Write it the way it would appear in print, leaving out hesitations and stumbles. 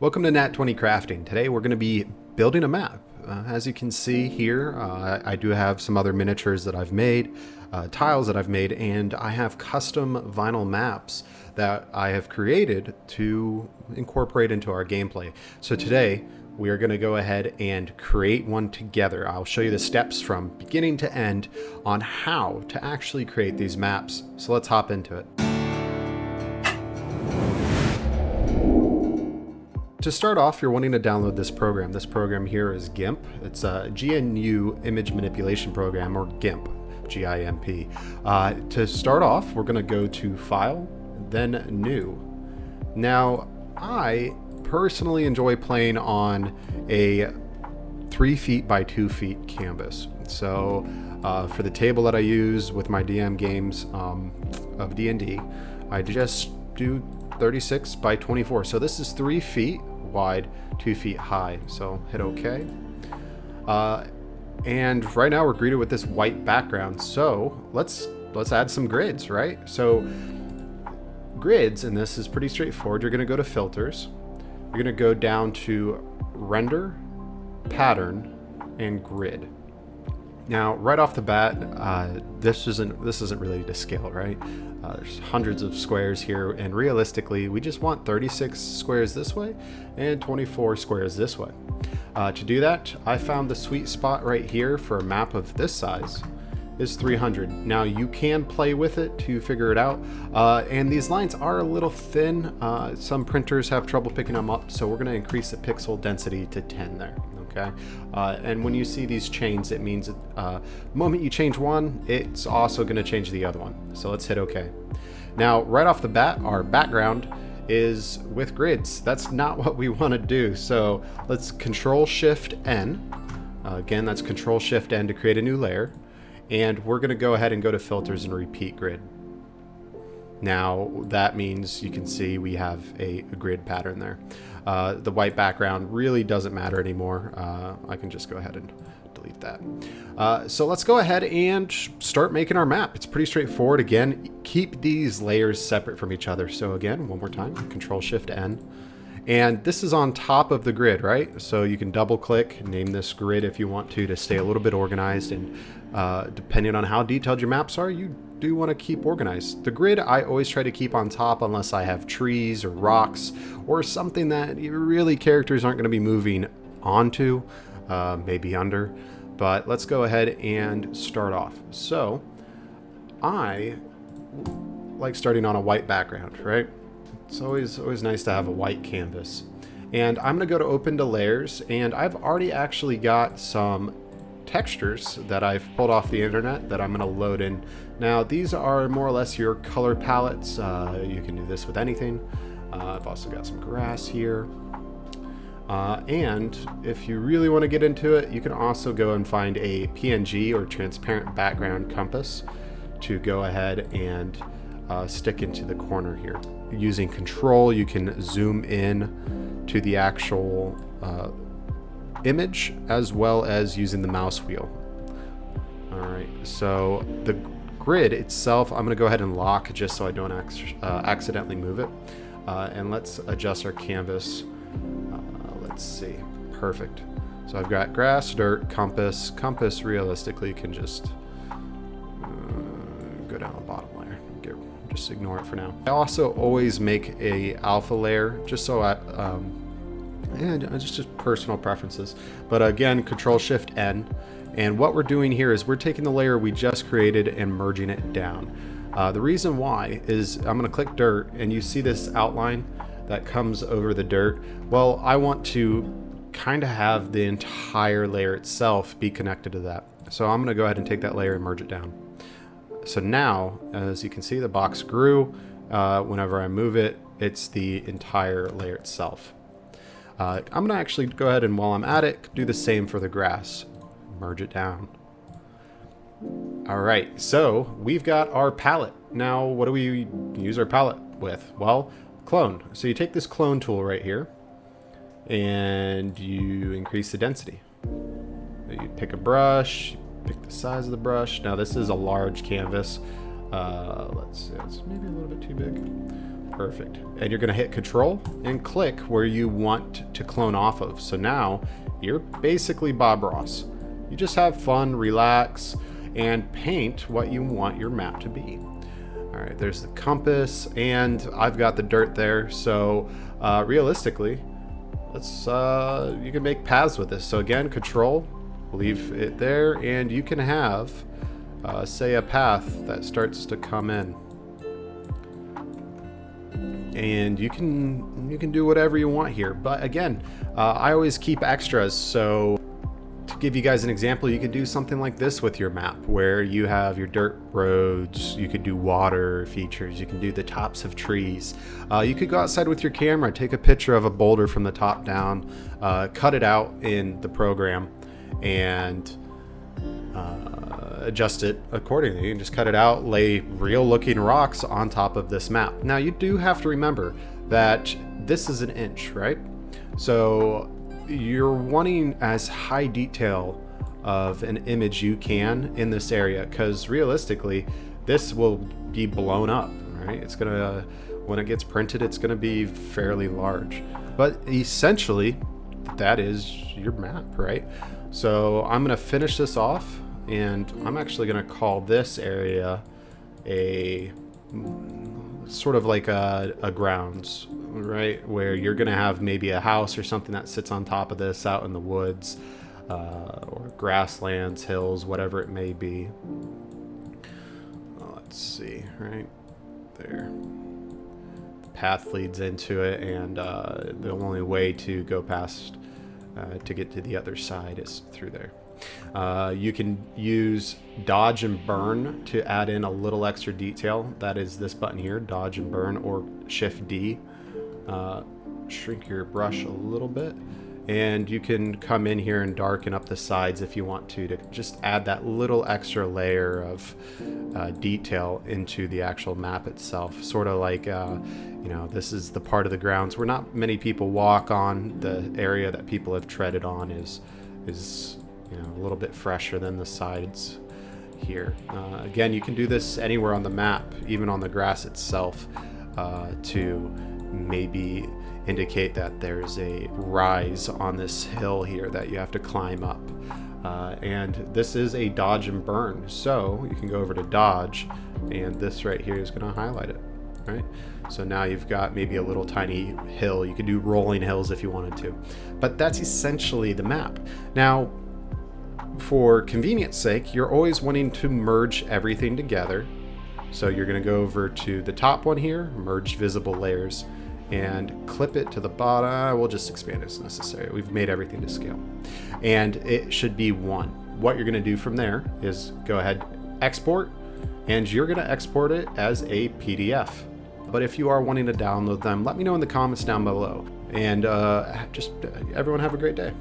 Welcome to Nat 20 Crafting. Today we're going to be building a map. As you can see here, I do have some other miniatures that I've made, tiles that I've made, and I have custom vinyl maps that I have created to incorporate into our gameplay. So today we are going to go ahead and create one together. I'll show you the steps from beginning to end on how to actually create these maps. So let's hop into it. To start off, you're wanting to download this program. This program here is GIMP. It's a GNU image manipulation program, or GIMP, G-I-M-P. To start off, we're going to go to File, then New. Now, I personally enjoy playing on a 3 feet by 2 feet canvas. So for the table that I use with my DM games of D&D, I just do 36 by 24. So this is 3 feet wide, 2 feet high. So hit OK. And right now we're greeted with this white background. So let's add some grids, right? So grids, and this is pretty straightforward. You're going to go to Filters. You're going to go down to Render, Pattern, and Grid. Now, right off the bat, this isn't really to scale, right? There's hundreds of squares here, and realistically, we just want 36 squares this way and 24 squares this way. To do that, I found the sweet spot right here for a map of this size is 300. Now, you can play with it to figure it out, and these lines are a little thin. Some printers have trouble picking them up, so we're going to increase the pixel density to 10 there. Okay, and when you see these chains, it means the moment you change one, it's also going to change the other one. So let's hit OK. Now, right off the bat, our background is with grids. That's not what we want to do. So let's Control-Shift-N. Again, that's Control-Shift-N to create a new layer. And we're going to go ahead and go to Filters and Repeat Grid. Now that means you can see we have a grid pattern there. The white background really doesn't matter anymore. I can just go ahead and delete that. So let's go ahead and start making our map. It's pretty straightforward. Again, keep these layers separate from each other. So again, one more time, Control-Shift-N. And this is on top of the grid, right? So you can double click, name this grid if you want to stay a little bit organized. And depending on how detailed your maps are, you do want to keep organized. The grid I always try to keep on top unless I have trees or rocks or something that really characters aren't going to be moving onto, maybe under. But let's go ahead and start off. So I like starting on a white background, right? It's always nice to have a white canvas. And I'm going to go to Open to Layers, and I've already actually got some textures that I've pulled off the internet that I'm going to load in. Now, these are more or less your color palettes. You can do this with anything. I've also got some grass here. And if you really want to get into it, you can also go and find a PNG or transparent background compass to go ahead and stick into the corner here. Using Control, you can zoom in to the actual image, as well as using the mouse wheel. All right, so the grid itself, I'm going to go ahead and lock just so I don't accidentally move it. And let's adjust our canvas. Let's see, perfect. So I've got grass, dirt, compass. Compass realistically can just go down the bottom layer. Just ignore it for now. I also always make a alpha layer just so and just personal preferences. But again, Control-Shift-N. And what we're doing here is we're taking the layer we just created and merging it down. The reason why is I'm going to click dirt, and you see this outline that comes over the dirt. Well, I want to kind of have the entire layer itself be connected to that. So I'm going to go ahead and take that layer and merge it down. So now, as you can see, the box grew. Whenever I move it, it's the entire layer itself. I'm going to actually go ahead and, while I'm at it, do the same for the grass. Merge it down. All right, so we've got our palette. Now, what do we use our palette with? Well, clone. So you take this clone tool right here, and you increase the density. You pick a brush, pick the size of the brush. Now this is a large canvas. Let's see, it's maybe a little bit too big. Perfect. And you're going to hit Control and click where you want to clone off of. So now you're basically Bob Ross. You just have fun, relax, and paint what you want your map to be. All right, there's the compass, and I've got the dirt there. So realistically, let's you can make paths with this. So again, Control, leave it there, and you can have say a path that starts to come in. And you can do whatever you want here, but again, I always keep extras. So to give you guys an example, you could do something like this with your map, where you have your dirt roads, you could do water features, you can do the tops of trees. You could go outside with your camera, take a picture of a boulder from the top down, cut it out in the program, and adjust it accordingly. You can just cut it out, lay real looking rocks on top of this map. Now you do have to remember that this is an inch, right? So you're wanting as high detail of an image you can in this area, because realistically this will be blown up, right? It's gonna, when it gets printed, it's gonna be fairly large, but essentially that is your map, right? So I'm gonna finish this off, and I'm actually going to call this area a sort of like a grounds, right? Where you're going to have maybe a house or something that sits on top of this out in the woods, or grasslands, hills, whatever it may be. Let's see, right there. The path leads into it, and the only way to go past to get to the other side is through there. You can use dodge and burn to add in a little extra detail. That is this button here, dodge and burn, or shift D. Shrink your brush a little bit, and you can come in here and darken up the sides if you want to just add that little extra layer of detail into the actual map itself. Sort of like you know, this is the part of the grounds where not many people walk on. The area that people have treaded on is you know, a little bit fresher than the sides here. Again, you can do this anywhere on the map, even on the grass itself, to maybe indicate that there's a rise on this hill here that you have to climb up. And this is a dodge and burn, so you can go over to dodge, and this right here is going to highlight it, right? So now you've got maybe a little tiny hill. You could do rolling hills if you wanted to, but that's essentially the map. Now, for convenience sake, you're always wanting to merge everything together. So you're going to go over to the top one here, merge visible layers, and clip it to the bottom. We'll just expand as necessary. We've made everything to scale, and it should be 1. What you're going to do from there is go ahead, export, and you're going to export it as a PDF. But if you are wanting to download them, let me know in the comments down below. And just everyone have a great day.